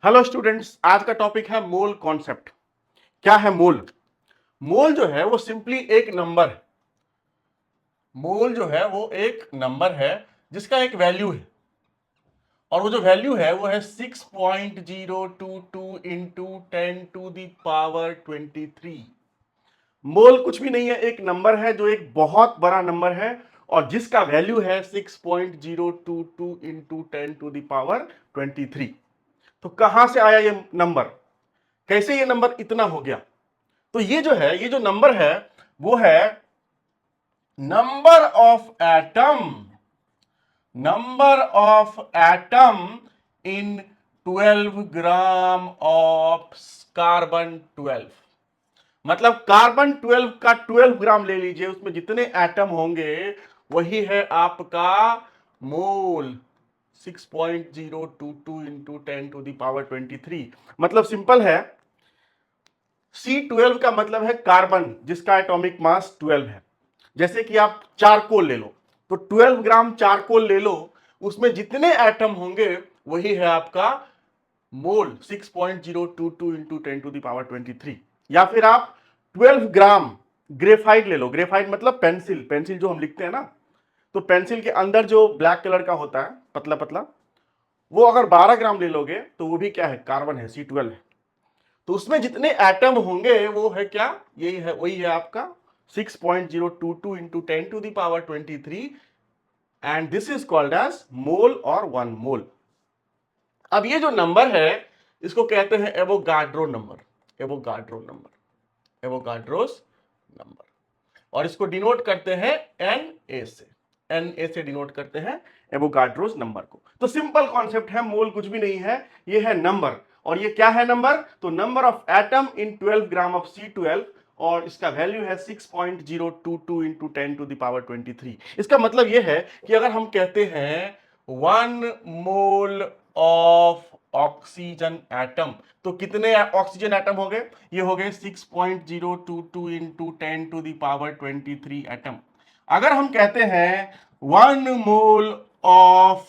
Hello students, आज का topic है मोल कॉन्सेप्ट। क्या है मोल? मोल जो है वो सिंपली एक नंबर है। मोल जो है वो एक नंबर है जिसका एक वैल्यू है, और वो जो वैल्यू है वो है 6.022 इंटू 10⁻23। मोल कुछ भी नहीं है, एक नंबर है जो एक बहुत बड़ा नंबर है और जिसका वैल्यू है 6.022 इंटू 10⁻23। तो कहां से आया ये नंबर? कैसे ये नंबर इतना हो गया? तो ये जो नंबर है वो है number of atom in 12 gram of carbon 12। मतलब कार्बन 12 का 12 ग्राम ले लीजिए, उसमें जितने एटम होंगे वही है आपका मोल। 6.022 इंटू 10⁻23। मतलब सिंपल है, C12 का मतलब है कार्बन जिसका एटॉमिक मास 12 है। जैसे कि आप चारकोल ले लो, तो 12 ग्राम चारकोल ले लो, उसमें जितने एटम होंगे वही है आपका मोल। 6.022 इंटू 10⁻23। या फिर आप 12 ग्राम ग्रेफाइट ले लो। ग्रेफाइट मतलब पेंसिल, पेंसिल जो हम लिखते हैं ना, तो पेंसिल के अंदर जो ब्लैक कलर का होता है पतला पतला, वो अगर 12 ग्राम ले लोगे तो वो भी क्या है? कार्बन है, C12 है। तो उसमें जितने एटम होंगे वो है क्या? यही है, वही है आपका 6.022 into 10⁻23। And this is called as mole और 1 मोल। अब ये जो नंबर है इसको कहते हैं एवोगाड्रो नंबर। Avogadro's number. और इसको डिनोट करते हैं Na से। Na से डिनोट करते हैं एवोगाड्रोस नंबर को। तो सिंपल कॉन्सेप्ट है, मोल कुछ भी नहीं है, ये है नंबर। और ये क्या है नंबर? तो number of atom in 12 gram of C12, और इसका वैल्यू है 6.022 इंटू 10⁻23। इसका मतलब यह है कि अगर हम कहते हैं 1 मोल ऑफ ऑक्सीजन एटम, तो कितने ऑक्सीजन एटम हो गए? ये हो गए 6.022 इंटू 10⁻23 एटम। अगर हम कहते हैं 1 mole of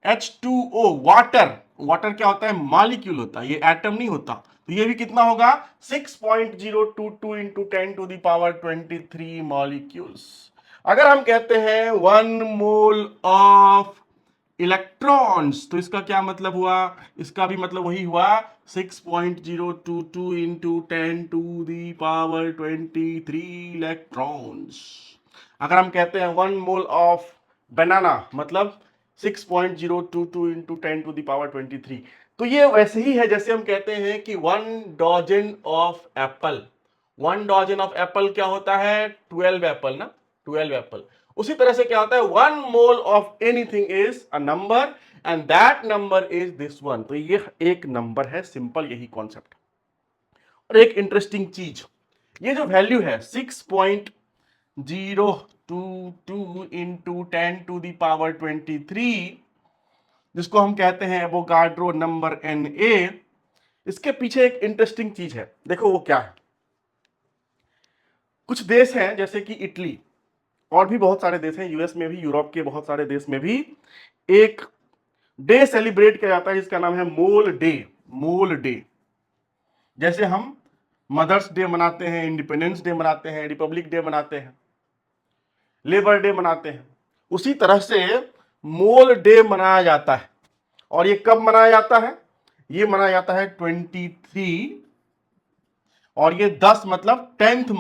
H2O water, water क्या होता है? मॉलिक्यूल होता है, ये एटम नहीं होता। तो ये भी कितना होगा? 6.022 इंटू 10⁻23 मॉलिक्यूल्स। अगर हम कहते हैं 1 मोल ऑफ इलेक्ट्रॉन्स, तो इसका क्या मतलब हुआ? इसका भी मतलब वही हुआ, 6.022 इंटू 10⁻23 इलेक्ट्रॉन्स। अगर हम कहते हैं 1 मोल ऑफ बनाना, मतलब 6.022 इंटू 10⁻23। तो ये वैसे ही है जैसे हम कहते हैं कि 1 dozen of apple. 1 dozen of apple क्या होता है? 12 एप्पल ना, 12 एप्पल। उसी तरह से क्या होता है? 1 mole of anything is a number and that number is this one. तो ये एक नंबर है, सिंपल यही कॉन्सेप्ट। और एक इंटरेस्टिंग चीज, ये जो वैल्यू है 6.022 इंटू 10⁻23, जिसको हम कहते हैं एवोगाड्रो नंबर Na, इसके पीछे एक इंटरेस्टिंग चीज है। देखो वो क्या है। कुछ देश हैं जैसे कि इटली, और भी बहुत सारे देश हैं, यूएस में भी, यूरोप के बहुत सारे देश में भी एक डे सेलिब्रेट किया जाता है जिसका नाम है मोल डे। मोल डे। जैसे हम मदर्स डे मनाते हैं, इंडिपेंडेंस डे मनाते हैं, रिपब्लिक डे मनाते हैं, लेबर डे मनाते हैं, उसी तरह से मोल डे मनाया जाता है। और ये कब मनाया जाता है? ये मनाया जाता है 23, और ये 10 मतलब 10th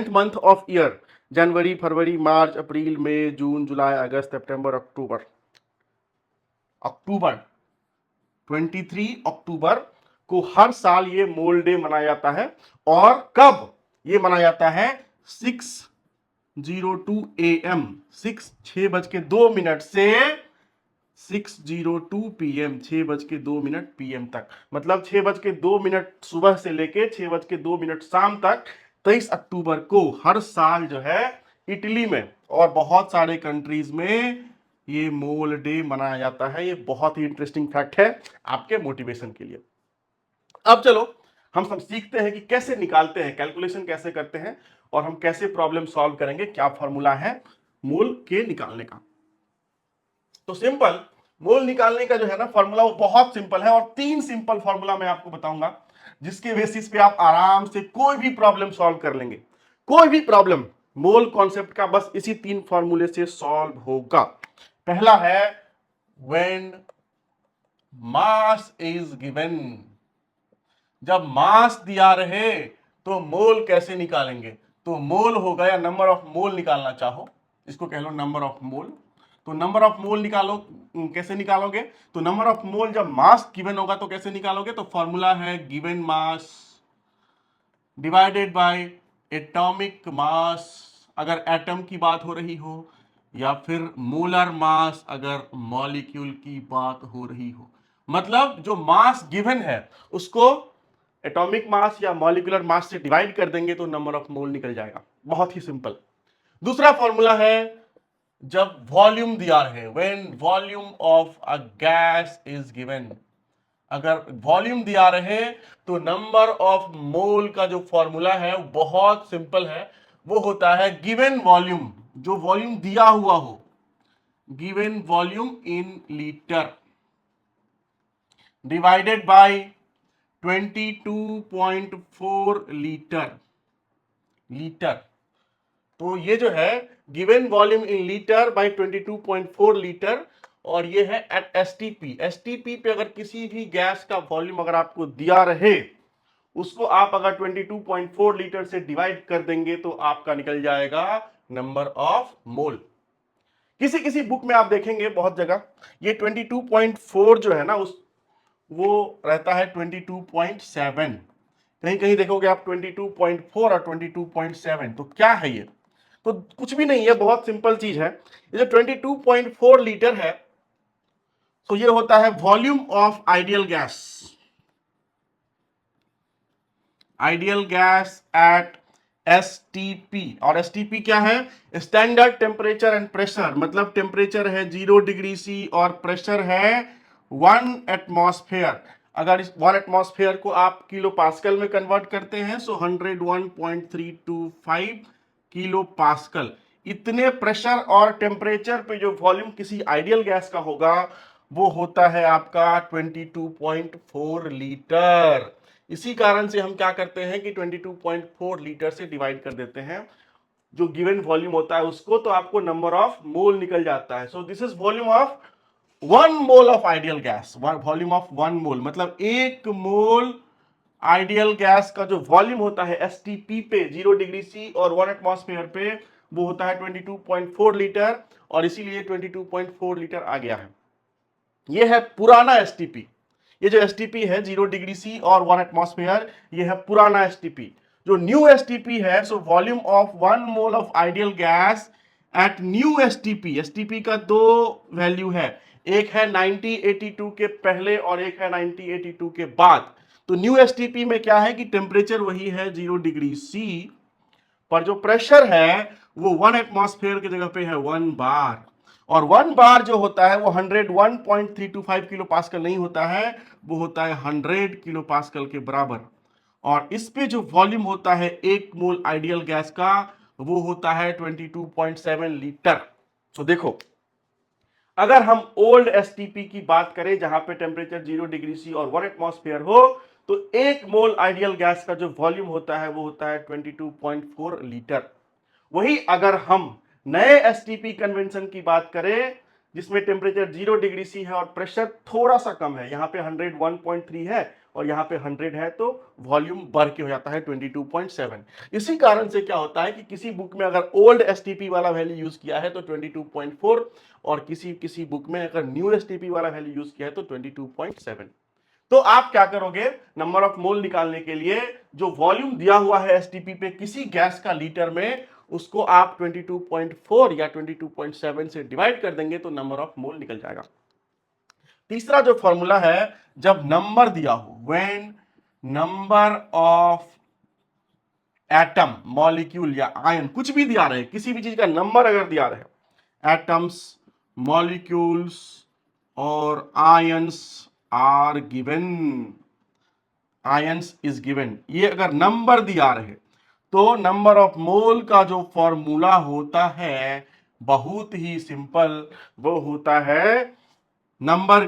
मंथ ऑफ ईयर। जनवरी, फरवरी, मार्च, अप्रैल, मई, जून, जुलाई, अगस्त, सितंबर, अक्टूबर। अक्टूबर 23 अक्टूबर को हर साल ये मोल डे मनाया जाता है। और कब ये मनाया जाता है? 6:02 AM, 6:02 से 6:02 PM, 6:02 तक। मतलब 6:02 सुबह से लेके 6:02 शाम तक 23 अक्टूबर को हर साल जो है इटली में और बहुत सारे कंट्रीज में ये मोल डे मनाया जाता है। ये बहुत ही इंटरेस्टिंग फैक्ट है आपके मोटिवेशन के लिए। अब चलो हम सब सीखते हैं कि कैसे निकालते हैं, कैलकुलेशन कैसे करते हैं, और हम कैसे प्रॉब्लम सॉल्व करेंगे, क्या फॉर्मूला है मोल के निकालने का। तो सिंपल, मोल निकालने का जो है ना फॉर्मूला वो बहुत सिंपल है, और 3 सिंपल फॉर्मूला मैं आपको बताऊंगा जिसके बेसिस पे आप आराम से कोई भी प्रॉब्लम सॉल्व कर लेंगे। कोई भी प्रॉब्लम मोल कॉन्सेप्ट का बस इसी 3 फॉर्मूले से सॉल्व होगा। पहला है व्हेन मास इज गिवन, जब मास दिया रहे तो मोल कैसे निकालेंगे? तो मोल होगा, या नंबर ऑफ मोल निकालना चाहो इसको कह लो नंबर ऑफ मोल। तो नंबर ऑफ मोल निकालो, कैसे निकालोगे? तो नंबर ऑफ मोल जब मास गिवन होगा तो कैसे निकालोगे? तो फॉर्मूला है given mass divided by atomic mass अगर एटम की बात हो रही हो, या फिर मोलर मास अगर मॉलिक्यूल की बात हो रही हो। मतलब जो मास गिवन है उसको एटॉमिक मास या मॉलिक्यूलर मास से डिवाइड कर देंगे तो नंबर ऑफ मोल निकल जाएगा। बहुत ही सिंपल। दूसरा फॉर्मूला है जब वॉल्यूम दिया है, when volume of a gas is given. अगर वॉल्यूम दिया रहे तो नंबर ऑफ मोल का जो फॉर्मूला है वो बहुत सिंपल है, वो होता है गिवन वॉल्यूम, जो वॉल्यूम दिया हुआ हो, given volume in litre divided by 22.4 litre. Litre, तो ये जो है given volume in litre by 22.4 litre, और ये है एट एसटीपी। एसटीपी पे अगर किसी भी गैस का वॉल्यूम अगर आपको दिया रहे, उसको आप अगर 22.4 लीटर से डिवाइड कर देंगे तो आपका निकल जाएगा नंबर ऑफ मोल। किसी किसी बुक में आप देखेंगे बहुत जगह ये 22.4 जो है ना उस वो रहता है 22.7, कहीं कहीं देखोगे आप 22.4 और 22.7। तो क्या है ये? तो कुछ भी नहीं है, बहुत सिंपल चीज है। ये जो 22.4 लीटर है तो ये होता है volume of ideal gas, ideal gas at STP. और एसटीपी क्या है? Standard temperature and pressure. मतलब टेम्परेचर है 0 डिग्री सी और प्रेशर है 1 एटमॉस्फेयर। अगर इस 1 एटमॉस्फेयर को आप किलो पास्कल में कन्वर्ट करते हैं तो 101.325 किलो पास्कल। इतने प्रेशर और टेम्परेचर पे जो वॉल्यूम किसी आइडियल गैस का होगा वो होता है आपका 22.4 लीटर। इसी कारण से हम क्या करते हैं कि 22.4 लीटर से डिवाइड कर देते हैं जो गिवन वॉल्यूम होता है उसको, तो आपको नंबर ऑफ मोल निकल जाता है। So this is volume of 1 mole of ideal gas. Volume of 1 मोल मतलब 1 मोल आइडियल गैस का जो वॉल्यूम होता है एसटीपी पे 0 डिग्री सी और 1 एटमॉस्फेयर पे वो होता है 22.4 लीटर, और इसीलिए 22.4 लीटर आ गया है। ये है पुराना एसटीपी। ये जो एसटीपी है 0 डिग्री सी और 1 एटमॉस्फेयर, ये है पुराना एसटीपी। जो न्यू एसटीपी है, so volume of 1 mole of ideal gas at new STP. STP का दो वैल्यू है, एक है 1982 के पहले और एक है 1982 के बाद। तो न्यू एसटीपी में क्या है कि टेम्परेचर वही है 0 डिग्री सी, पर जो प्रेशर है वो 1 एटमॉस्फेयर की जगह पे है 1 बार। और 1 बार जो होता है वो 101.325 किलो पास्कल नहीं होता है, वो होता है 100 किलो पास्कल के बराबर। और इस पे जो वॉल्यूम होता है 1 मोल आइडियल गैस का वो होता है 22.7 लीटर। तो देखो, अगर हम ओल्ड एसटीपी की बात करें जहां पे टेम्परेचर 0 डिग्री सी और 1 एटमॉस्फेयर हो, तो 1 मोल आइडियल गैस का जो वॉल्यूम होता है वो होता है 22.4 लीटर। वही अगर हम नए एसटीपी कन्वेंशन की बात करें जिसमें टेम्परेचर 0 डिग्री सी है और प्रेशर थोड़ा सा कम है, यहां पे 101.3 है और यहां पे 100 है, तो वॉल्यूम बढ़ के हो जाता है 22.7। इसी कारण से क्या होता है कि किसी बुक में अगर ओल्ड एसटीपी वाला वैल्यू यूज किया है तो 22.4, और किसी किसी बुक में अगर न्यू एसटीपी वाला वैल्यू यूज किया है तो 22.7। तो आप क्या करोगे नंबर ऑफ मोल निकालने के लिए? जो वॉल्यूम दिया हुआ है एसटीपी पे किसी गैस का लीटर में, उसको आप 22.4 या 22.7 से डिवाइड कर देंगे तो नंबर ऑफ मोल निकल जाएगा। तीसरा जो फॉर्मूला है, जब नंबर दिया हो, when number of atom, molecule या आयन कुछ भी दिया रहे, किसी भी चीज का नंबर अगर दिया रहे, एटम्स, मॉलिक्यूल्स और ions are given, ions is given, ये अगर नंबर दिया रहे तो नंबर ऑफ मोल का जो फॉर्मूला होता है बहुत ही सिंपल, वो होता है नंबर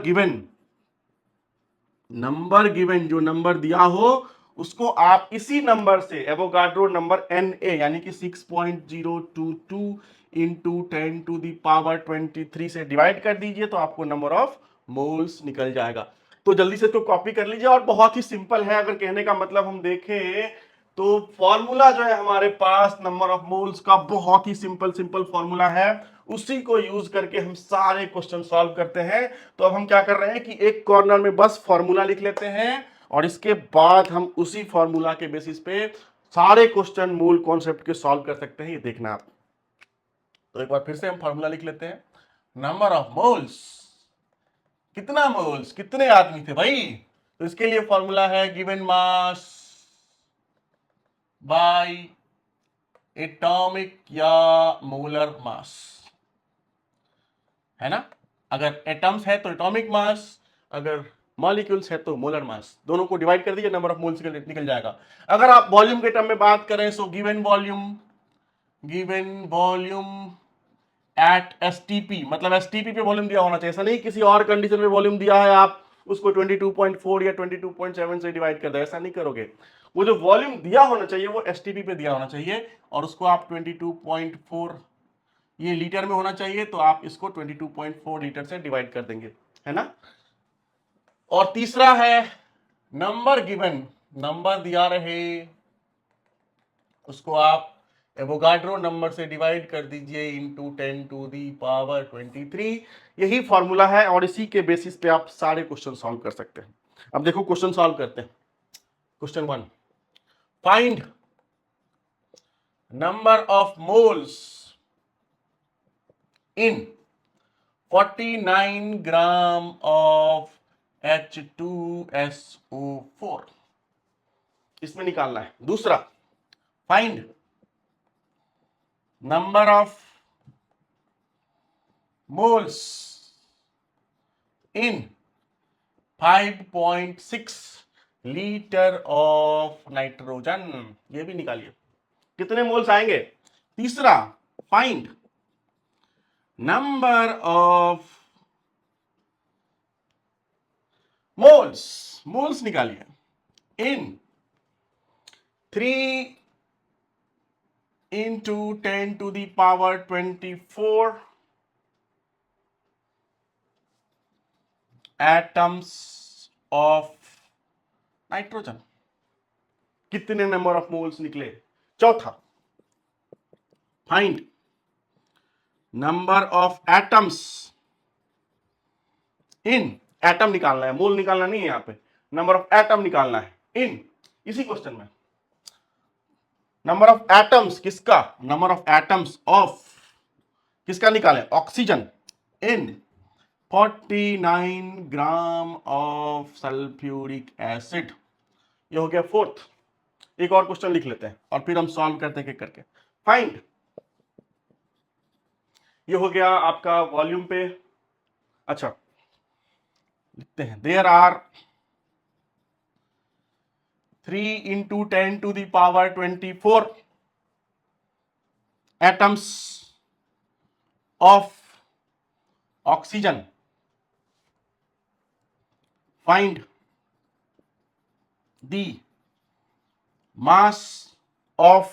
गिवन जो नंबर दिया हो उसको आप इसी नंबर से एवोगाड्रो नंबर Na यानी कि 6.022 इंटू 10 टू दी पावर 23 से डिवाइड कर दीजिए तो आपको नंबर ऑफ मोल्स निकल जाएगा। तो जल्दी से इसको कॉपी कर लीजिए और बहुत ही सिंपल है। अगर कहने का मतलब हम देखें तो फॉर्मूला जो है हमारे पास नंबर ऑफ मोल्स का बहुत ही सिंपल फॉर्मूला है, उसी को यूज करके हम सारे क्वेश्चन सॉल्व करते हैं। तो अब हम क्या कर रहे हैं कि एक कॉर्नर में बस फॉर्मूला लिख लेते हैं और इसके बाद हम उसी फॉर्मूला के बेसिस पे सारे क्वेश्चन मूल कॉन्सेप्ट के सॉल्व कर सकते हैं, ये देखना आप। तो एक बार फिर से हम फॉर्मूला लिख लेते हैं। नंबर ऑफ मोल्स, कितना मोल्स, कितने आदमी थे भाई, तो इसके लिए फॉर्मूला है गिवन मास बाय एटॉमिक या मोलर मास, है ना। अगर एटम्स है तो एटॉमिक मास, अगर मॉलिक्यूल्स है तो मोलर मास, दोनों को डिवाइड कर दीजिए नंबर ऑफ मोल्स निकल जाएगा। अगर आप वॉल्यूम के टर्म में बात करें so given volume at STP, मतलब एसटीपी पे वॉल्यूम दिया होना चाहिए, ऐसा नहीं किसी और कंडीशन में वॉल्यूम दिया है आप उसको 22.4 या 22.7 से डिवाइड कर दे, ऐसा नहीं करोगे। वो जो वॉल्यूम दिया होना चाहिए वो एसटीपी पे दिया होना चाहिए और उसको आप 22.4 ये लीटर में होना चाहिए, तो आप इसको 22.4 लीटर से डिवाइड कर देंगे, है ना। और तीसरा है नंबर गिवन, नंबर दिया रहे उसको आप एवोगाड्रो नंबर से डिवाइड कर दीजिए इंटू 10 टू दी पावर 23। यही फॉर्मूला है और इसी के बेसिस पे आप सारे क्वेश्चन सॉल्व कर सकते हैं। अब देखो क्वेश्चन सॉल्व करते हैं। Question 1, find number of moles in 49 gram of H2SO4, इसमें निकालना है। दूसरा, find number of moles in 5.6 litre of nitrogen, ये भी निकालिए कितने मोल्स आएंगे। तीसरा, फाइंड नंबर ऑफ मोल्स निकालिए इन 3 into 10 to the power 24 atoms of nitrogen, कितने नंबर ऑफ मोल्स निकले। चौथा, find number of atoms in, atom निकालना है, मोल निकालना नहीं है, यहां पे नंबर ऑफ एटम निकालना है इन, इसी क्वेश्चन में नंबर ऑफ एटम्स किसका, नंबर ऑफ एटम्स ऑफ किसका निकाले, oxygen in 49 gram of sulphuric acid. ये हो गया फोर्थ। एक और क्वेश्चन लिख लेते हैं और फिर हम सॉल्व करते हैं करके। फाइंड, ये हो गया आपका वॉल्यूम पे। अच्छा लिखते हैं, there are 3 into 10 to the power 24 atoms of oxygen. Find the mass of,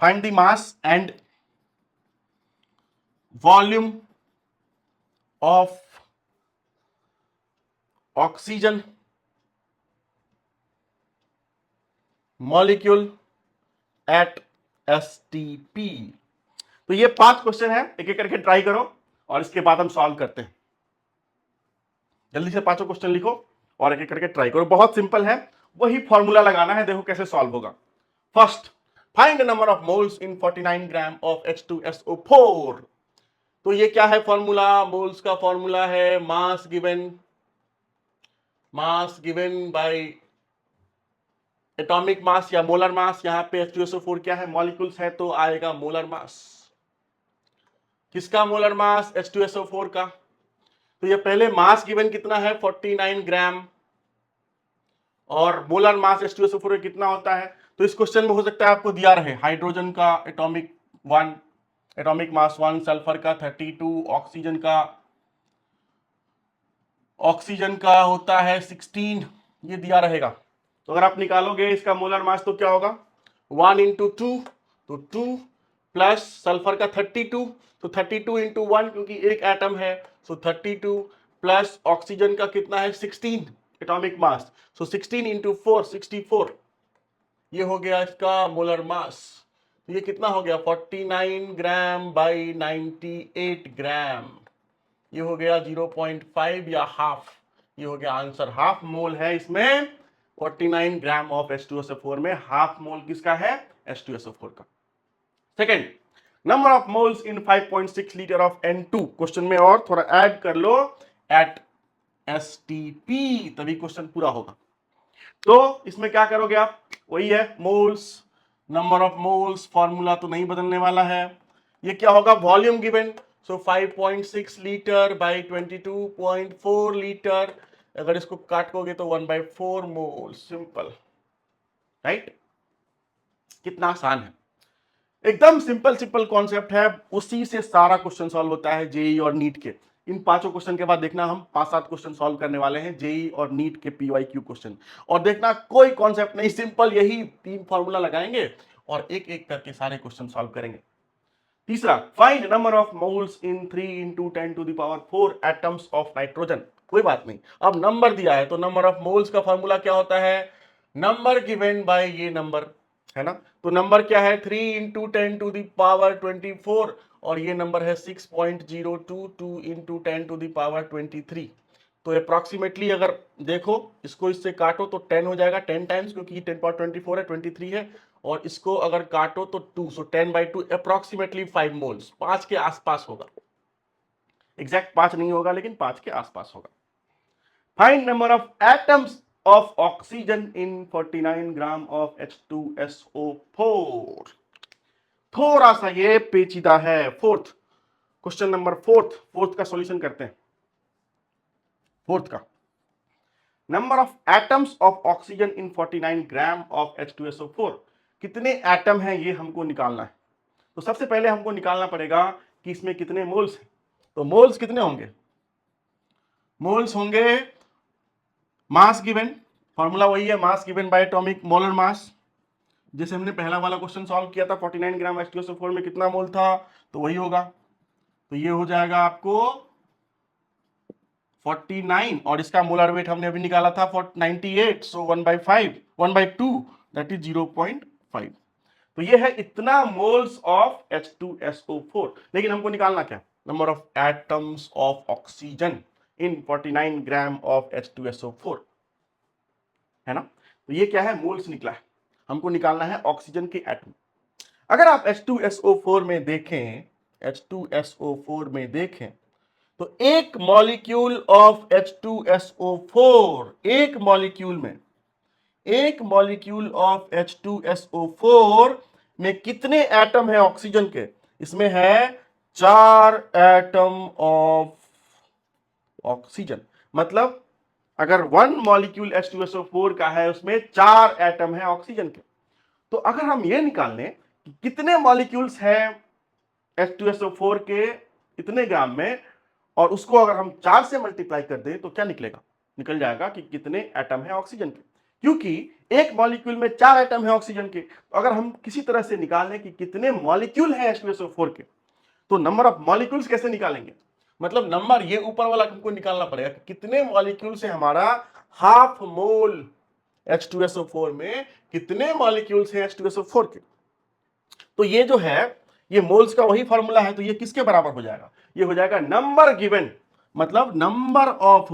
find the mass and volume of oxygen molecule at STP। तो ये 5 क्वेश्चन है, एक एक करके ट्राई करो और इसके बाद हम सॉल्व करते हैं। जल्दी से 5 क्वेश्चन लिखो और एक एक करके ट्राई करो, बहुत सिंपल है, वही फॉर्मूला लगाना है, देखो कैसे सॉल्व होगा। First, find the number of moles in 49 gram of H2SO4। तो ये क्या है फॉर्मूला, मोल्स का फॉर्मूला है mass given by atomic mass या मोलर मास। यहां पे H2SO4 क्या है, मॉलिक्यूल्स है, तो आएगा मोलर मास। किसका मोलर मास, H2SO4 का। तो ये पहले मास गिवन कितना है 49 ग्राम और मोलर मास H2SO4 कितना होता है। तो इस क्वेश्चन में हो सकता है आपको दिया रहे हाइड्रोजन का एटॉमिक 1 एटॉमिक मास 1, सल्फर का 32, ऑक्सीजन का होता है 16, ये दिया रहेगा। तो अगर आप निकालोगे इसका मोलर मास तो क्या होगा 1 इंटू 2, तो 2 प्लस सल्फर का 32, तो 32 इंटू 1 क्योंकि एक एटम है, सो 32 प्लस ऑक्सीजन का कितना है 16 एटॉमिक मास, सो 16 इंटू 4 64, ये हो गया इसका मोलर मास। तो ये कितना हो गया 49 ग्राम बाई 98 ग्राम, ये हो गया 0.5 या हाफ, ये हो गया आंसर। हाफ मोल है इसमें 49 ग्राम ऑफ H2SO4 में, हाफ मोल किसका है H2SO4 का। Second, number of moles in 5.6 litre of N2, question में और थोड़ा ऐड कर लो एट STP, तभी क्वेश्चन पूरा होगा। तो इसमें क्या करोगे आप, वही है moles, number of moles, formula तो नहीं बदलने वाला है। ये क्या होगा volume given, so 5.6 litre by 22.4 litre, अगर इसको काटोगे तो 1/4 मोल, सिंपल, राइट। कितना आसान है, एकदम सिंपल कॉन्सेप्ट है, उसी से सारा क्वेश्चन सॉल्व होता है जेई और नीट के। इन पांचों क्वेश्चन के बाद देखना हम 5-7 क्वेश्चन सॉल्व करने वाले हैं जेई और नीट के पीवाईक्यू क्वेश्चन, और देखना कोई कॉन्सेप्ट नहीं, सिंपल यही 3 फॉर्मूला लगाएंगे और एक एक करके सारे क्वेश्चन सॉल्व करेंगे। तीसरा, find number of moles in 3 into 10 to the power 4 atoms of nitrogen. कोई बात नहीं, अब नंबर दिया है तो नंबर ऑफ मोल्स का फॉर्मूला क्या होता है, नंबर गिवन बाय ये नंबर, है ना। तो नंबर क्या है 3 इंटू 10 टू द पावर 24, और ये नंबर है 6.022 इंटू 10 टू द पावर 23। तो अप्रोक्सीमेटली अगर देखो इसको इससे काटो तो 10 हो जाएगा, 10 टाइम्स, क्योंकि 10 पावर 24 है, 23 है, और इसको अगर काटो तो 2, सो 10/2 अप्रोक्सीमेटली 5 मोल्स, 5 के आसपास होगा, एग्जैक्ट 5 नहीं होगा लेकिन 5 के आसपास होगा। Find number of atoms of oxygen in 49 gram of H2SO4। थोड़ा सा ये पेचीदा है। फोर्थ क्वेश्चन नंबर, फोर्थ का सॉल्यूशन करते हैं। फोर्थ का, number of atoms of oxygen in 49 gram of H2SO4, कितने एटम हैं ये हमको निकालना है। तो सबसे पहले हमको निकालना पड़ेगा कि इसमें कितने मोल्स हैं। तो मोल्स कितने होंगे, मोल्स होंगे मास गिवन, फॉर्मूला वही है mass given by atomic molar mass, जैसे हमने पहला वाला क्वेश्चन सॉल्व किया था 49 ग्राम H2SO4 में कितना मोल था, तो वही होगा। तो ये हो जाएगा आपको 49, और इसका मोलर वेट हमने अभी निकाला था 98, सो 1/2 दैट इज 0.5। तो ये है इतना मोल्स ऑफ H2SO4। लेकिन हमको निकालना क्या, number of atoms of oxygen in 49 gram of H2SO4, है ना। तो ये क्या है, मोल्स निकला है, हमको निकालना है ऑक्सीजन के एटम। अगर आप H2SO4 में देखें, H2SO4 में देखें तो एक मॉलिक्यूल ऑफ H2SO4, एक मॉलिक्यूल ऑफ H2SO4 में कितने एटम है ऑक्सीजन के, इसमें है 4 एटम ऑफ ऑक्सीजन। मतलब अगर 1 मॉलिक्यूल H2SO4 का है उसमें 4 एटम है ऑक्सीजन के। तो अगर हम ये निकाल लें कि कितने मॉलिक्यूल्स हैं H2SO4 के इतने ग्राम में, और उसको अगर हम 4 से मल्टीप्लाई कर दें तो क्या निकलेगा, निकल जाएगा कि कितने एटम है ऑक्सीजन के। क्योंकि एक मॉलिक्यूल में 4 एटम है ऑक्सीजन के, तो अगर हम किसी तरह से निकाल लें कि कितने मॉलिक्यूल है H2SO4 के, तो नंबर ऑफ मॉलिक्यूल्स कैसे निकालेंगे, मतलब नंबर ये ऊपर वाला हमको निकालना पड़ेगा कि कितने मॉलिक्यूल से हमारा हाफ मोल H2SO4 में कितने मॉलिक्यूल्स हैं H2SO4 के। तो ये जो है ये मोल्स का वही फॉर्मूला है, तो ये किसके बराबर हो जाएगा, ये हो जाएगा नंबर गिवन, मतलब number of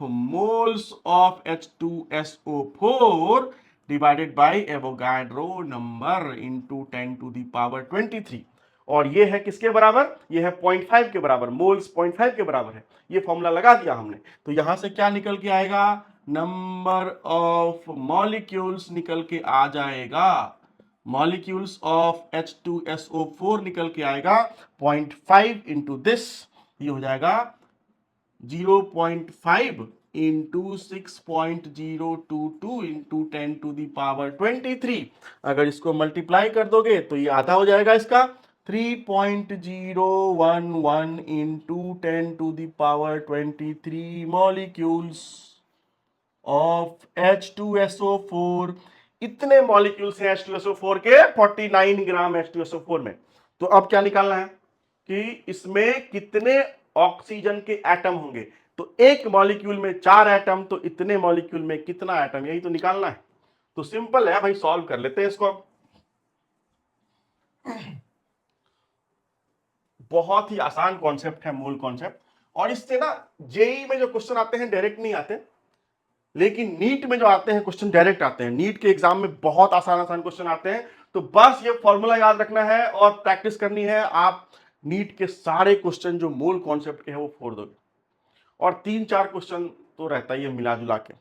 moles of H2SO4 divided by Avogadro number into 10 to the power 23, और ये है किसके बराबर, ये है 0.5 के बराबर, मोल्स 0.5 के बराबर है। ये फॉर्मूला लगा दिया हमने, तो यहां से क्या निकल के आएगा, नंबर ऑफ मॉलिक्यूल्स निकल के आ जाएगा, मॉलिक्यूल्स ऑफ H2SO4 निकल के आएगा 0.5 इंटू दिस, ये हो जाएगा 0.5 इंटू 6.022 इंटू 10⁻23। अगर इसको मल्टीप्लाई कर दोगे तो ये आधा हो जाएगा इसका 3.011 इंटू 10⁻23 मॉलिक्यूल्स ऑफ H2SO4। इतने मॉलिक्यूल्स हैं H2SO4 के 49 ग्राम H2SO4 में। तो अब क्या निकालना है कि इसमें कितने ऑक्सीजन के एटम होंगे। तो एक मॉलिक्यूल में 4 एटम, तो इतने मॉलिक्यूल में कितना एटम, यही तो निकालना है। तो सिंपल है भाई, सॉल्व कर लेते हैं इसको। बहुत ही आसान कॉन्सेप्ट है, मूल कॉन्सेप्ट। और इससे ना जेई में जो क्वेश्चन आते हैं डायरेक्ट नहीं आते, लेकिन नीट में जो आते हैं क्वेश्चन डायरेक्ट आते हैं। नीट के एग्जाम में बहुत आसान आसान क्वेश्चन आते हैं। तो बस ये फॉर्मूला याद रखना है और प्रैक्टिस करनी है। आप नीट के सारे क्वेश्चन जो मूल कॉन्सेप्ट के हैं वो फोड़ दोगे, और 3-4 क्वेश्चन तो रहता ही है मिला जुला के।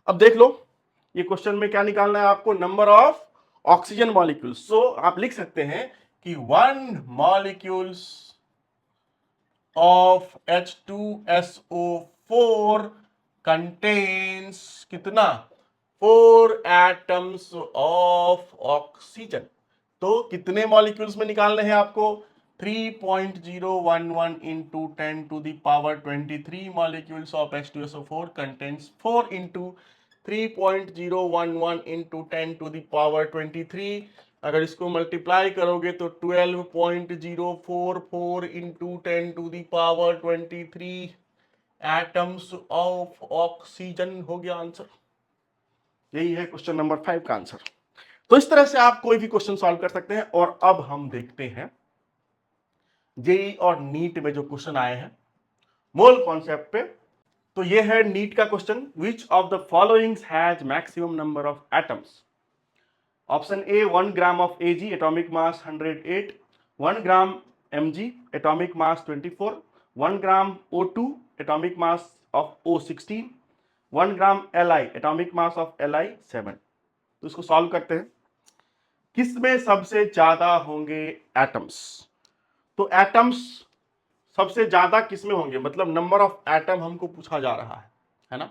अब देख लो ये क्वेश्चन में क्या निकालना है आपको, नंबर ऑफ ऑक्सीजन मॉलिक्यूल्स। सो आप लिख सकते हैं कि 1 मॉलिक्यूल्स ऑफ H2SO4 कंटेन्स कितना, 4 एटम्स ऑफ ऑक्सीजन। तो कितने मॉलिक्यूल्स में निकालने हैं आपको, 3.011 into 10⁻23 molecules of H2SO4 contains 4 into 3.011 into 10⁻23। अगर इसको मल्टीप्लाई करोगे तो 12.044 इंटू 10⁻23 एटम्स ऑफ ऑक्सीजन हो गया आंसर। यही है क्वेश्चन नंबर 5 का आंसर। तो इस तरह से आप कोई भी क्वेश्चन सॉल्व कर सकते हैं। और अब हम देखते हैं जेई और नीट में जो क्वेश्चन आए हैं मोल कॉन्सेप्ट पे। तो ये है नीट का question, which of the followings has maximum number of atoms. Option A 1 gram of Ag atomic mass 108, 1 gram Mg atomic mass 24, 1 gram O2 atomic mass of O16, 1 gram Li atomic mass of Li 7। तो इसको solve करते हैं। किसमें सबसे ज्यादा होंगे atoms. तो atoms सबसे ज्यादा किसमें होंगे, मतलब नंबर ऑफ एटम हमको पूछा जा रहा है ना।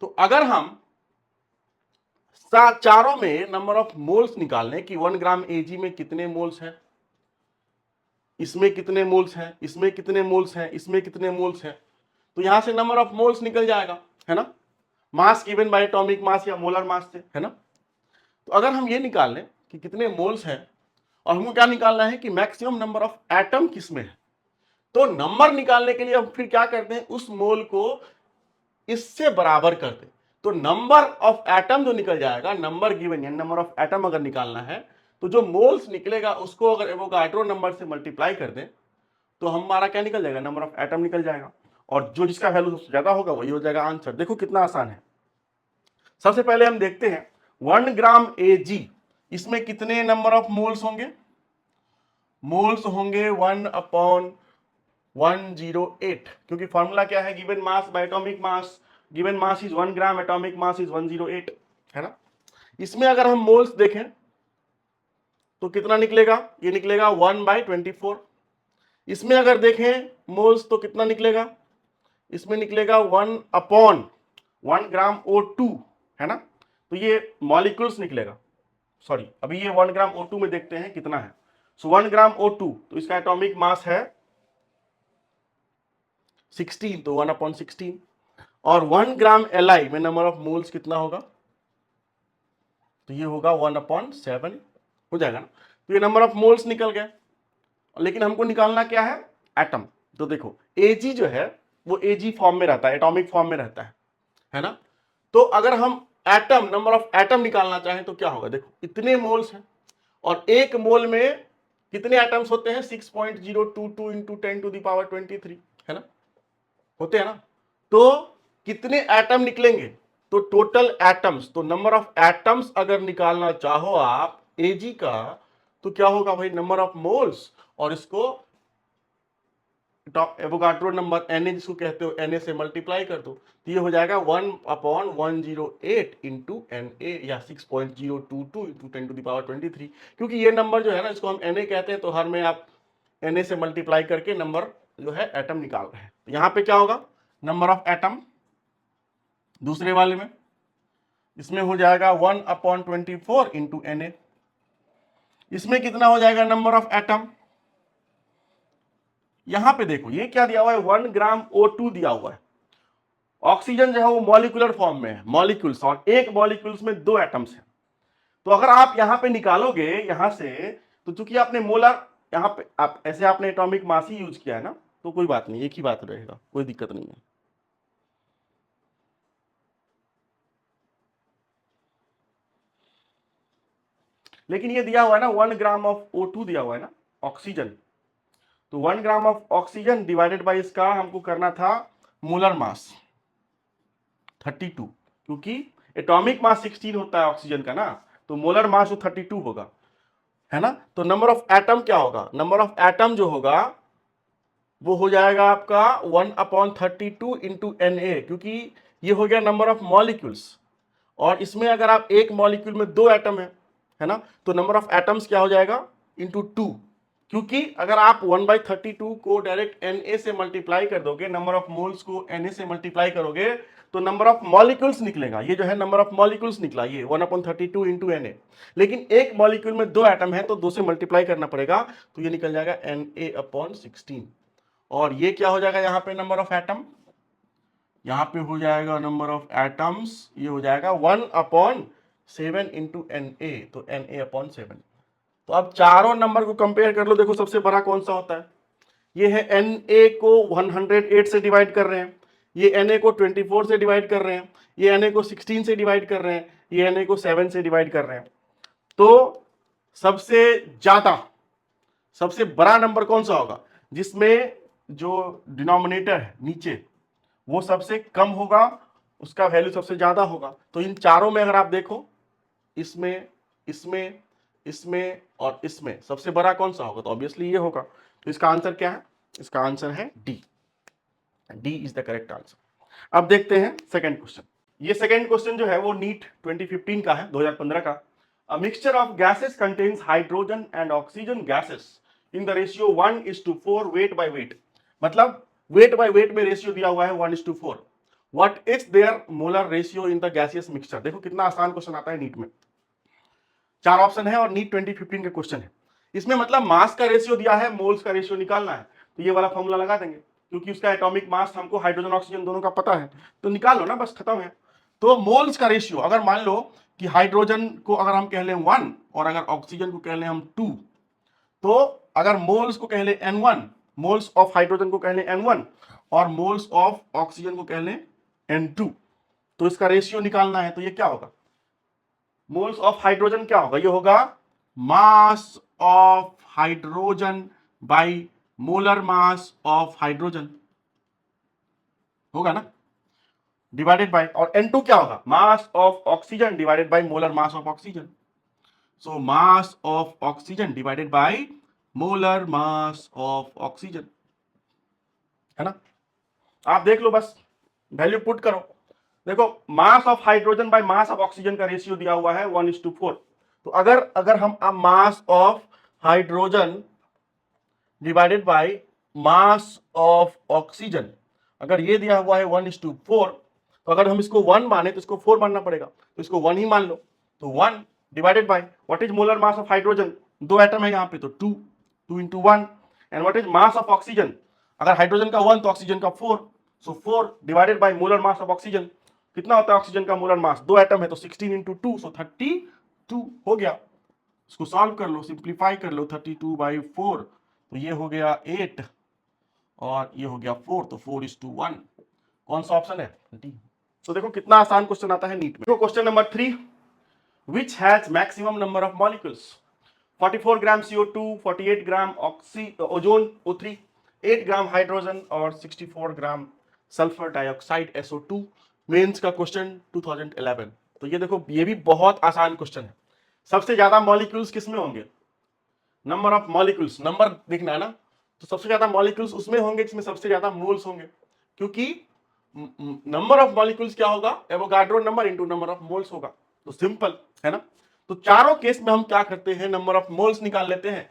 तो अगर हम चारों में नंबर ऑफ मोल्स निकालने कि 1 ग्राम Ag में कितने मोल्स हैं, इसमें कितने मोल्स हैं, इसमें कितने मोल्स हैं, इसमें कितने मोल्स हैं, तो यहां से नंबर ऑफ मोल्स निकल जाएगा, है ना। Mass given by atomic mass या मोलर मास से, है ना। तो अगर हम ये निकाल लें कि कितने मोल्स हैं, और हमको क्या निकालना है कि मैक्सिमम नंबर ऑफ एटम किसमें है, तो नंबर निकालने के लिए हम फिर क्या करते हैं, उस मोल को इससे बराबर कर दें। तो नंबर ऑफ एटम जो निकल जाएगा, नंबर गिवन यानी नंबर ऑफ एटम अगर निकालना है, तो जो मोल्स निकलेगा उसको अगर एवोगाड्रो नंबर से मल्टीप्लाई कर दें तो हमारा क्या निकल जाएगा, नंबर ऑफ एटम निकल जाएगा। और जो जिसका वैल्यू सबसे ज्यादा होगा वही हो जाएगा आंसर। देखो कितना आसान है। सबसे पहले हम देखते हैं 1 ग्राम Ag, इसमें कितने नंबर ऑफ मोल्स होंगे, मोल्स होंगे 1/108, क्योंकि फॉर्मूला क्या है, given mass by atomic mass. Given mass is 1 gram, atomic mass is 108, है ना। इसमें अगर हम मोल्स देखें तो कितना निकलेगा, ये निकलेगा 1/24। इसमें अगर देखें मोल्स तो कितना निकलेगा, इसमें निकलेगा 1/1 ग्राम O2, है ना। तो ये मॉलिक्यूल्स निकलेगा। सॉरी, अभी ये 1 ग्राम O2 में देखते हैं कितना है। सो 1 ग्राम O2, तो इसका एटॉमिक मास है 16, तो 1/16। और 1 ग्राम Li में नंबर ऑफ मोल्स कितना होगा, तो ये होगा 1/7 हो जाएगा ना। तो ये नंबर ऑफ मोल्स निकल गए। लेकिन हमको निकालना क्या है, एटम। तो देखो Ag जो है वो Ag फॉर्म में रहता है, एटॉमिक फॉर्म में रहता है ना। तो अगर हम एटम, नंबर ऑफ एटम निकालना चाहें तो क्या होगा, देखो इतने मोल्स हैं और एक मोल में कितने एटम्स होते हैं, 6.022 इंटू 10⁻23, है ना, होते हैं ना। तो कितने एटम निकलेंगे, तो टोटल एटम्स, तो नंबर ऑफ एटम्स अगर निकालना चाहो आप Ag का, तो क्या होगा भाई, नंबर ऑफ मोल्स, और इसको एवोगाड्रो नंबर Na जिसको कहते हो Na से मल्टीप्लाई कर दो, तो ये हो जाएगा 1/108 इंटू Na या 6.022 इंटू 10⁻23। क्योंकि ये नंबर जो है ना, इसको हम Na कहते हैं, तो हर में आप Na से मल्टीप्लाई करके नंबर जो है एटम निकाल रहे हैं। तो यहाँ पे क्या होगा, नंबर ऑफ एटम दूसरे वाले में इसमें हो जाएगा 1/24 इंटू Na। इसमें कितना हो जाएगा नंबर ऑफ एटम। यहां पे देखो ये क्या दिया हुआ है 1 ग्राम O2 दिया हुआ है। ऑक्सीजन जो है वो मॉलिक्यूलर फॉर्म में है, मॉलिक्यूल्स, और एक मॉलिक्यूल्स में 2 एटम्स हैं। तो अगर आप यहां पे निकालोगे यहां से, तो चूंकि आपने मोलर यहां पे आप ऐसे आपने एटॉमिक मास ही यूज किया है ना, तो कोई बात नहीं, एक ही बात रहेगा, कोई दिक्कत नहीं है। लेकिन ये दिया हुआ है ना 1 ग्राम ऑफ O2 दिया हुआ है ना, ऑक्सीजन। तो 1 gram of oxygen divided by इसका हमको करना था मोलर मास 32, क्योंकि एटॉमिक मास 16 होता है ऑक्सीजन का ना, तो मोलर मास 32 होगा, है ना। तो नंबर ऑफ एटम क्या होगा, नंबर ऑफ एटम जो होगा वो हो जाएगा आपका 1/32 इंटू Na, क्योंकि ये हो गया नंबर ऑफ मॉलिक्यूल्स, और इसमें अगर आप एक मॉलिक्यूल में 2 एटम है ना, तो नंबर ऑफ एटम्स क्या हो जाएगा इंटू 2, क्योंकि अगर आप 1/32 को डायरेक्ट Na से मल्टीप्लाई कर दोगे, नंबर ऑफ मोल्स को Na से मल्टीप्लाई करोगे, तो नंबर ऑफ मॉलिक्यूल्स निकलेगा। ये जो है नंबर ऑफ मॉलिक्यूल्स निकला, ये 1/32 इंटू Na। लेकिन एक मॉलिक्यूल में 2 एटम है तो 2 से मल्टीप्लाई करना पड़ेगा, तो ये निकल जाएगा Na/16। और ये क्या हो जाएगा यहाँ पे नंबर ऑफ एटम, यहां पे हो जाएगा नंबर ऑफ एटम्स, ये हो जाएगा 1/7 इंटू Na, तो Na/7। तो अब चारों नंबर को कंपेयर कर लो, देखो सबसे बड़ा कौन सा होता है। ये है Na को 108 से डिवाइड कर रहे हैं, ये Na को 24 से डिवाइड कर रहे हैं, ये Na को 16 से डिवाइड कर रहे हैं, ये Na को 7 से डिवाइड कर रहे हैं। तो सबसे ज्यादा सबसे बड़ा नंबर कौन सा होगा, जिसमें जो डिनोमिनेटर है नीचे वो सबसे कम होगा, उसका वैल्यू सबसे ज्यादा होगा। तो इन चारों में अगर आप देखो, इसमें इसमें इसमें और इसमें सबसे बड़ा कौन सा होगा, तो ऑब्वियसली ये होगा। तो इसका आंसर क्या है, इसका आंसर है D. D is the correct answer. अब देखते हैं सेकंड क्वेश्चन। ये सेकंड क्वेश्चन जो है वो नीट 2015 का है, 2015 का। A mixture of gases contains hydrogen and oxygen gases in the ratio 1:4 weight by weight. मतलब वेट बाय वेट में रेशियो दिया हुआ है 1:4। What is their molar ratio in the gaseous mixture. देखो कितना आसान क्वेश्चन आता है नीट में, 4 ऑप्शन है और नीट 2015 का क्वेश्चन है। इसमें मतलब मास का रेशियो दिया है, मोल्स का रेशियो निकालना है, तो ये वाला फॉर्मूला लगा देंगे, क्योंकि उसका एटॉमिक मास हमको हाइड्रोजन ऑक्सीजन दोनों का पता है, तो निकाल लो ना, बस खत्म है। तो मोल्स का रेशियो अगर मान लो कि हाइड्रोजन को अगर हम कह लें 1 और अगर ऑक्सीजन को कह लें हम 2, तो अगर मोल्स को कह लें N1, मोल्स ऑफ हाइड्रोजन को कह लें N1 और मोल्स ऑफ ऑक्सीजन को कह लें N2, तो इसका रेशियो निकालना है। तो ये क्या होगा, मोल्स ऑफ हाइड्रोजन क्या होगा, ये होगा mass of hydrogen by molar mass of hydrogen, होगा ना, डिवाइडेड बाय, और N2 क्या होगा, mass of oxygen divided by molar mass of oxygen. So mass of oxygen divided by molar mass of oxygen, है ना। आप देख लो, बस वैल्यू पुट करो। देखो mass of hydrogen by mass of oxygen का रेशियो दिया हुआ है 1:4। तो अगर अगर हम mass of hydrogen divided by mass of oxygen, अगर ये दिया हुआ है 1:4, तो अगर हम इसको 1 माने तो इसको 4 मानना पड़ेगा, तो इसको 1 ही मान लो। तो 1 divided by what is molar mass of hydrogen, 2 atom है यहाँ पे, तो 2, 2 into 1, and what is mass of oxygen, अगर हाइड्रोजन का 1 तो ऑक्सीजन का 4, सो 4 divided by molar mass of oxygen. कितना होता है ऑक्सीजन का मोलर मास, 2 एटम है तो 16 इंटू 2, सो 32 हो गया। इसको सॉल्व कर लो, सिंप्लीफाई कर लो, 32/4, तो ये हो गया 8 और ये हो गया 4, तो 4:1। कौन सा ऑप्शन है, डी। तो देखो कितना आसान क्वेश्चन आता है नीट में। Question number 3, which has maximum number of molecules, 44 gram CO2, 48 gram ozone O3, 8 gram hydrogen और 64 gram sulphur dioxide SO2। Mains का क्वेश्चन 2011। तो ये देखो ये भी बहुत आसान क्वेश्चन है। सबसे ज्यादा मॉलिक्यूल्स किसमें होंगे, नंबर ऑफ मॉलिक्यूल्स, नंबर देखना है ना, तो सबसे ज्यादा मॉलिक्यूल्स उसमें होंगे जिसमें सबसे ज्यादा मोल्स होंगे, क्योंकि नंबर ऑफ मॉलिक्यूल्स क्या होगा, Avogadro number into number of moles होगा। तो सिंपल है ना। तो चारों केस में हम क्या करते हैं, नंबर ऑफ मोल्स निकाल लेते हैं,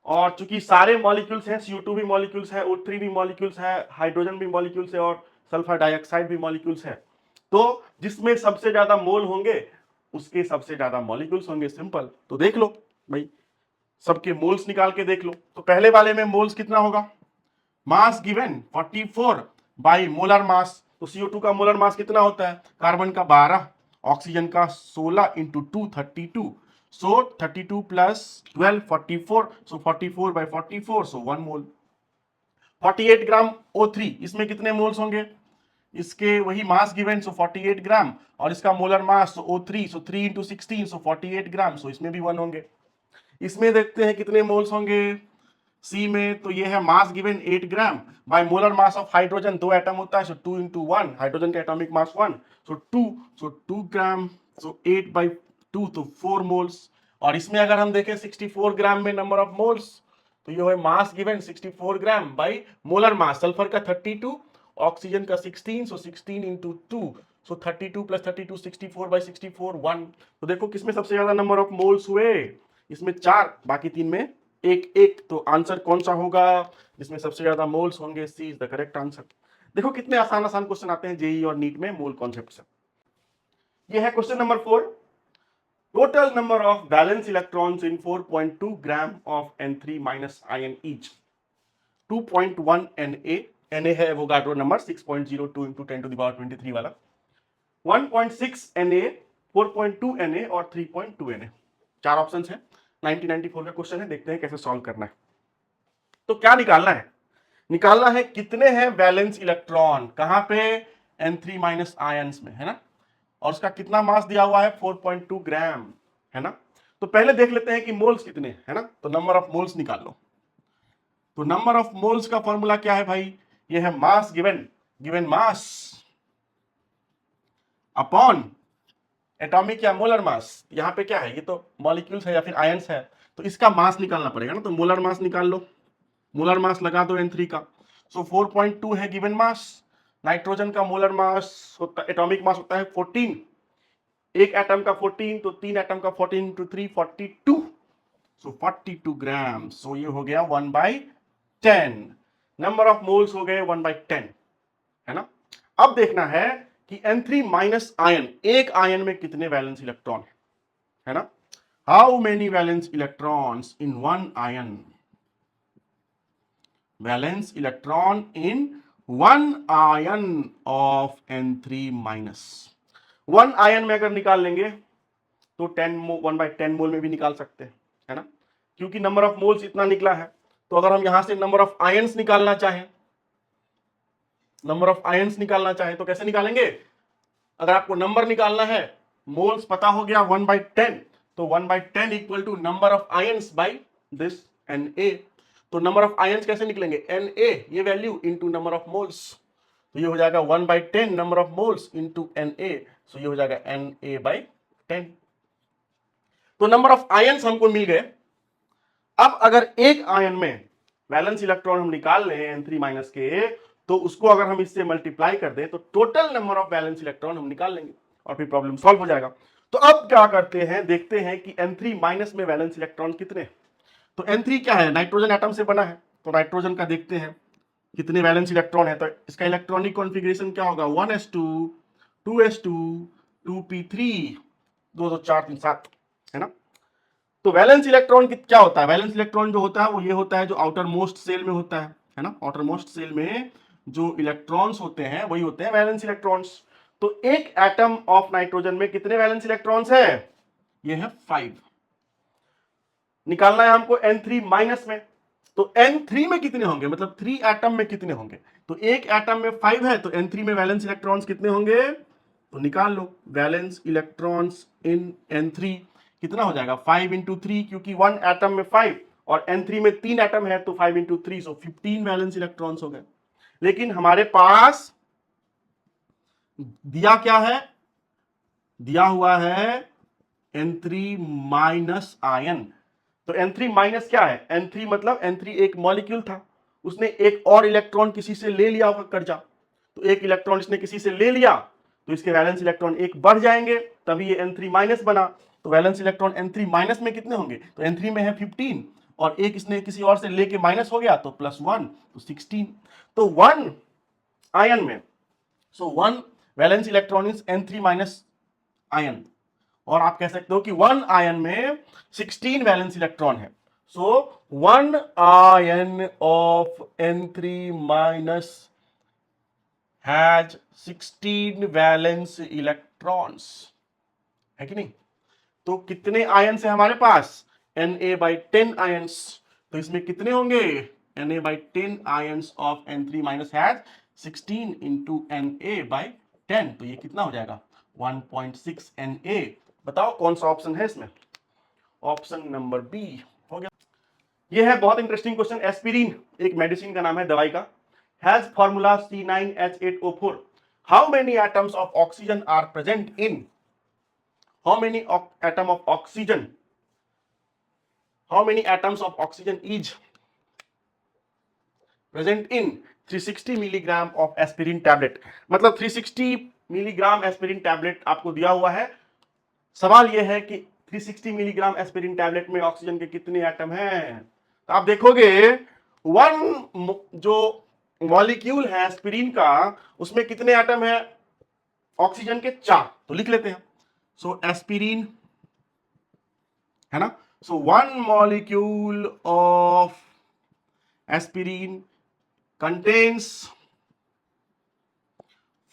और चूंकि सारे मॉलिक्यूल्स हैं, CO2 भी मॉलिक्यूल्स है, O3 भी मॉलिक्यूल्स है, हाइड्रोजन भी मॉलिक्यूल्स है और सल्फर डाइऑक्साइड भी मॉलिक्यूल्स है, तो जिसमें सबसे ज्यादा मोल होंगे उसके सबसे ज्यादा मॉलिक्यूल्स होंगे, सिंपल। तो देख लो भाई, सबके मोल्स निकाल के देख लो। तो पहले वाले में मोल्स कितना होगा, mass given 44 by molar mass. तो CO2 का मोलर मास कितना होता है, कार्बन का 12, ऑक्सीजन का 16 into 2 32, so 32 plus 12 44, so 44 by 44, so 1 mole. 48 gram O3, इसमें कितने मोल्स होंगे, इसके वही मास गिवन, सो 48 ग्राम, और इसका मोलर मास सो O3, सो 3 इंटू 16, सो 48 ग्राम, सो इसमें भी 1 होंगे। इसमें देखते हैं कितने मोल्स होंगे सी में, तो ये है mass given 8 gram by molar mass of hydrogen, 2 atom होता है, सो 2 इंटू 1, हाइड्रोजन का atomic mass 1, so 2 gram, so 8 by 2, तो 4 मोल्स। और इसमें अगर हम देखें 64 ग्राम में नंबर ऑफ मोल्स, तो ये है mass given 64 gram by molar mass, sulphur का 32, ऑक्सीजन का 16, सो 16 इंटू 2, सो 32 प्लस 32 64 बाई 64 1। तो देखो किसमें सबसे ज्यादा नंबर ऑफ मोल्स हुए, इसमें 4, बाकी 3 में एक एक। तो आंसर कौन सा होगा जिसमें सबसे ज्यादा मोल्स होंगे, सी इज द करेक्ट आंसर। देखो कितने आसान आसान क्वेश्चन आते हैं जेई और नीट में मोल कॉन्सेप्ट से। ये है question number 4, total number of balance electrons in 4.2 gram of N3 minus ion each. 2.1 Na है Avogadro number 6.02 into 10 to the power 23 वाला, 1.6 Na, 4.2 Na और 3.2 Na। 4 ऑप्शंस हैं, 1994 का क्वेश्चन है, देखते हैं कैसे सॉल्व करना है। तो क्या निकालना है, निकालना है कितने हैं वैलेंस इलेक्ट्रॉन, कहां पे, N3 माइनस आयंस में, है ना, और उसका कितना मास दिया हुआ है 4.2 ग्राम, है ना। तो पहले देख लेते हैं कि मोल्स कितने, है ना, तो नंबर ऑफ मोल्स निकाल लो। तो नंबर ऑफ मोल्स का फॉर्मूला क्या है भाई, ये है mass given mass upon atomic या मोलर मास। यहां पे क्या है, ये तो मॉलिक्यूल्स है या फिर आयंस है, तो इसका मास निकालना पड़ेगा ना, तो मोलर मास निकाल लो, मोलर मास लगा दो N3 का। सो 4.2 है गिवन मास, नाइट्रोजन का मोलर मास होता, एटॉमिक मास होता है 14, एक एटम का 14, तो 3 एटम का 14 इंटू 3 42, सो 42 ग्राम। सो ये हो गया 1/10, नंबर ऑफ मोल्स हो गए 1/10, है ना। अब देखना है कि N3 माइनस आयन, एक आयन में कितने वैलेंस इलेक्ट्रॉन है ना, how many valence electrons in one ion, valence electron in one ion of N3 minus. One ion में अगर निकाल लेंगे तो 1/10 मोल में भी निकाल सकते हैं, है ना, क्योंकि नंबर ऑफ मोल्स इतना निकला है। तो अगर हम यहां से नंबर ऑफ आयंस निकालना चाहें, नंबर ऑफ आयंस निकालना चाहें तो कैसे निकालेंगे, अगर आपको नंबर निकालना है, मोल्स पता हो गया 1/10, तो 1/10 equal to number of ions by this Na। तो नंबर ऑफ आयंस कैसे निकलेंगे, Na ये value into number of moles, तो ये हो जाएगा 1/10 number of moles into Na, so ये हो जाएगा Na/10। तो नंबर ऑफ आयंस हमको मिल गए। अब अगर एक आयन में वैलेंस इलेक्ट्रॉन हम निकाल लें N3 माइनस के, तो उसको अगर हम इससे मल्टीप्लाई कर दें तो total number of valence electron हम निकाल लेंगे और फिर प्रॉब्लम सॉल्व हो जाएगा। तो अब क्या करते हैं, देखते हैं कि N3 माइनस में वैलेंस इलेक्ट्रॉन कितने। तो N3 क्या है, नाइट्रोजन एटम से बना है, तो नाइट्रोजन का देखते हैं कितने वैलेंस इलेक्ट्रॉन है। तो इसका इलेक्ट्रॉनिक कॉन्फ़िगरेशन क्या होगा, 1s2 2s2 2p3 2 2 4 3 7, है ना। तो वैलेंस इलेक्ट्रॉन क्या होता है, वैलेंस इलेक्ट्रॉन जो होता है वो ये होता है जो आउटर मोस्ट सेल में होता है ना, आउटर मोस्ट सेल में जो इलेक्ट्रॉन्स होते हैं वही होते हैं वैलेंस इलेक्ट्रॉन्स। तो एक एटम ऑफ नाइट्रोजन में कितने वैलेंस इलेक्ट्रॉन्स है, ये है 5। निकालना है हमको N3 माइनस में, तो N3 में कितने होंगे, मतलब 3 एटम में कितने होंगे, तो एक एटम में 5 है, तो N3 में वैलेंस इलेक्ट्रॉन्स कितने होंगे, तो निकाल लो वैलेंस इलेक्ट्रॉन्स इन N3 कितना हो जाएगा 5 इंटू 3, क्योंकि 1 एटम में 5 और N3 में 3 एटम है, तो 5 इंटू 3, सो 15 वैलेंस इलेक्ट्रॉन्स हो गए। लेकिन हमारे पास दिया क्या है, दिया हुआ है N3 माइनस आयन। तो N3 माइनस क्या है, N3 मतलब N3 एक मॉलिक्यूल था, उसने एक और इलेक्ट्रॉन किसी से ले लिया होगा कर्जा, तो एक इलेक्ट्रॉन इसने किसी से ले लिया, तो इसके वैलेंस इलेक्ट्रॉन एक बढ़ जाएंगे, तभी ये N3 माइनस बना। तो वैलेंस इलेक्ट्रॉन N3 माइनस में कितने होंगे, तो N3 में है 15 और एक इसने किसी और से लेके माइनस हो गया, तो +1 तो 16। तो वन आयन में, so one valence electron is N3 minus ion, और आप कह सकते हो कि 1 आयन में 16 वैलेंस इलेक्ट्रॉन है। सो 1 ion of N3 minus has 16 valence electrons, है कि नहीं? तो कितने आयन्स है हमारे पास? Na/10 ions. तो इसमें कितने होंगे? Na/10 ions of N3 minus has 16 into Na/10, तो ये कितना हो जाएगा? 1.6 Na। बताओ कौन सा ऑप्शन है इसमें? ऑप्शन नंबर बी हो गया। ये है बहुत इंटरेस्टिंग क्वेश्चन। एस्पिरिन एक मेडिसिन का नाम है, दवाई का। Has formula C9H8O4। How many atoms of oxygen are present in, how many atom of oxygen, how many atoms of oxygen is present in 360 milligram of aspirin tablet. मतलब 360 milligram aspirin tablet आपको दिया हुआ है। सवाल यह है कि 360 milligram aspirin tablet में ऑक्सीजन के कितने एटम हैं? तो आप देखोगे वन जो मॉलिक्यूल है एस्पिरिन का, उसमें कितने एटम है ऑक्सीजन के? 4। तो लिख लेते हैं। सो एस्पिरिन है ना, सो 1 molecule of aspirin contains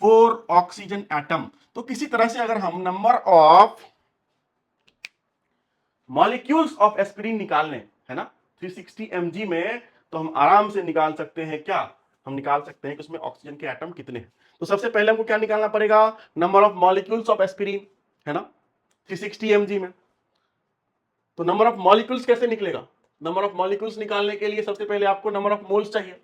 4 oxygen atom. तो किसी तरह से अगर हम number of molecules of aspirin निकाल लें, है ना, 360 mg में, तो हम आराम से निकाल सकते हैं क्या? हम निकाल सकते हैं कि उसमें ऑक्सीजन के एटम कितने हैं। तो सबसे पहले हमको क्या निकालना पड़ेगा? Number of molecules of aspirin, है ना, 360 mg में। तो नंबर ऑफ मॉलिक्यूल्स कैसे निकलेगा? नंबर ऑफ मॉलिक्यूल्स निकालने के लिए सबसे पहले आपको नंबर ऑफ मोल्स चाहिए,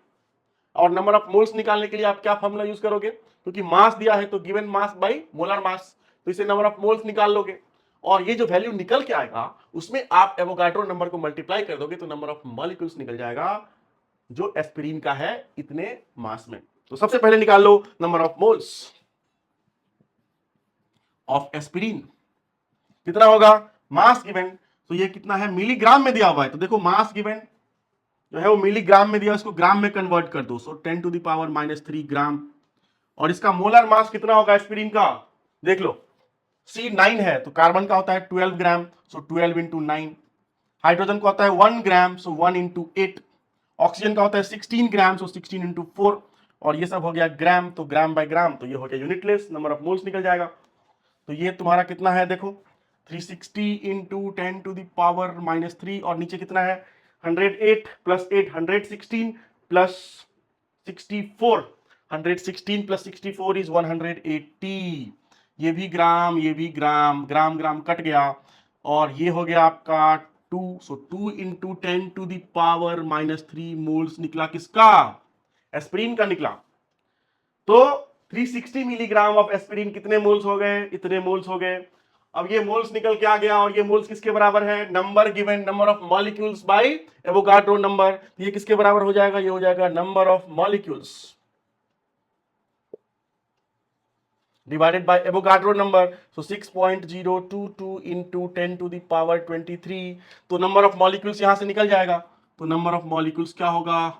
और नंबर ऑफ मोल्स निकालने के लिए आप क्या फॉर्मूला यूज करोगे? क्योंकि मास दिया है तो given mass by molar mass, तो इसे नंबर ऑफ मोल्स निकाल लोगे, और ये जो वैल्यू निकल के आएगा उसमें आप एवोगाड्रो नंबर को मल्टीप्लाई कर दोगे, तो नंबर ऑफ मॉलिक्यूल्स निकल जाएगा जो एस्पिरिन का है इतने मास में। तो सबसे पहले निकाल लो number of moles of aspirin. कितना होगा? मास गिवन, तो ये कितना है? मिलीग्राम में दिया हुआ है, तो देखो मास गिवन जो है वो मिलीग्राम में दिया, इसको ग्राम में कन्वर्ट कर दो। सो 10⁻³ ग्राम। और इसका मोलर मास कितना होगा एस्पिरिन का? देख लो, C9 है तो कार्बन का होता है 12 ग्राम, सो 12 इंटू 9। हाइड्रोजन का होता है 1 ग्राम, सो 1 इंटू 8। ऑक्सीजन का होता है 16 ग्राम, सो 16 इंटू 4। और ये सब हो गया ग्राम, तो ग्राम बाय ग्राम, तो ये हो गया यूनिटलेस, नंबर ऑफ मोल्स निकल जाएगा। तो ये तुम्हारा कितना है? देखो 360 इंटू 10⁻³ और नीचे कितना है? 108 प्लस 8 116 प्लस 64, 116 प्लस 64 इज 180। ये भी ग्राम, ये भी ग्राम, ग्राम ग्राम कट गया, और ये हो गया आपका 2। सो 2 इंटू 10⁻³ मोल्स निकला किसका? एस्पिरिन का निकला। तो 360 मिलीग्राम ऑफ एस्पिरिन कितने मोल्स हो गए? इतने मोल्स हो गए। अब ये मोल्स निकल के आ गया, और ये मोल्स किसके बराबर है? Number given, number of molecules by Avogadro number. ये किसके बराबर हो जाएगा? ये हो जाएगा number of molecules divided by Avogadro number. So 6.022 into 10⁻23। तो नंबर ऑफ मॉलिक्यूल्स यहां से निकल जाएगा। तो नंबर ऑफ मॉलिक्यूल्स क्या होगा?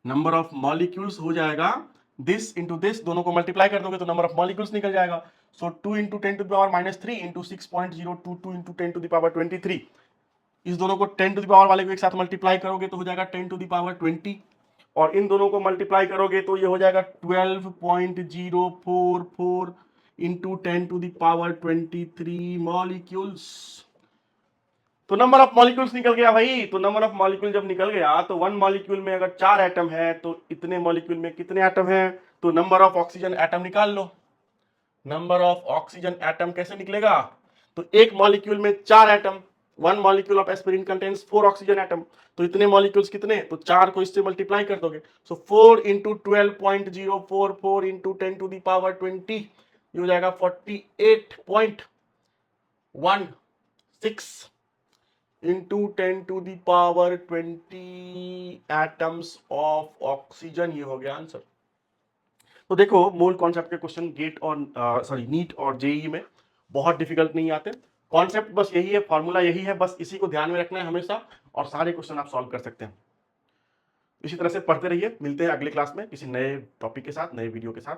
नंबर ऑफ मॉलिक्यूल्स हो जाएगा दिस इंटू दिस, दोनों को मल्टीप्लाई कर दोगे तो नंबर ऑफ मॉलिक्यूल्स निकल जाएगा। सो 2 इंटू 10⁻³ इंटू 6.022 इंटू 10⁻23। इस दोनों को 10 वाले को एक साथ मल्टीप्लाई करोगे तो हो जाएगा 10⁻20, और इन दोनों को मल्टीप्लाई करोगे तो ये हो जाएगा 12.044 इंटू 10⁻23 मॉलिक्यूल्स। तो नंबर ऑफ मॉलिक्यूल्स निकल गया भाई। तो नंबर ऑफ मॉलिक्यूल जब निकल गया तो 1 मॉलिक्यूल में अगर 4 एटम है तो इतने मॉलिक्यूल में कितने एटम है? तो नंबर ऑफ ऑक्सीजन एटम निकाल लो। नंबर ऑफ ऑक्सीजन एटम कैसे निकलेगा? तो एक मॉलिक्यूल में 4 atom, 1 molecule of aspirin contains 4 oxygen atom, तो इतने मॉलिक्यूल्स कितने? तो 4 को इससे मल्टीप्लाई कर दोगे। सो 4 इंटू 12.044 इंटू 10⁻20, ये हो जाएगा 48.16 into 10⁻20 एटम्स ऑफ ऑक्सीजन। ये हो गया आंसर। तो देखो मोल कॉन्सेप्ट के क्वेश्चन गेट और नीट और जेई में बहुत डिफिकल्ट नहीं आते। कॉन्सेप्ट बस यही है, फॉर्मूला यही है, बस इसी को ध्यान में रखना है हमेशा, और सारे क्वेश्चन आप सॉल्व कर सकते हैं। इसी तरह से पढ़ते रहिए। मिलते हैं अगले क्लास में किसी नए टॉपिक के साथ, नए वीडियो के साथ।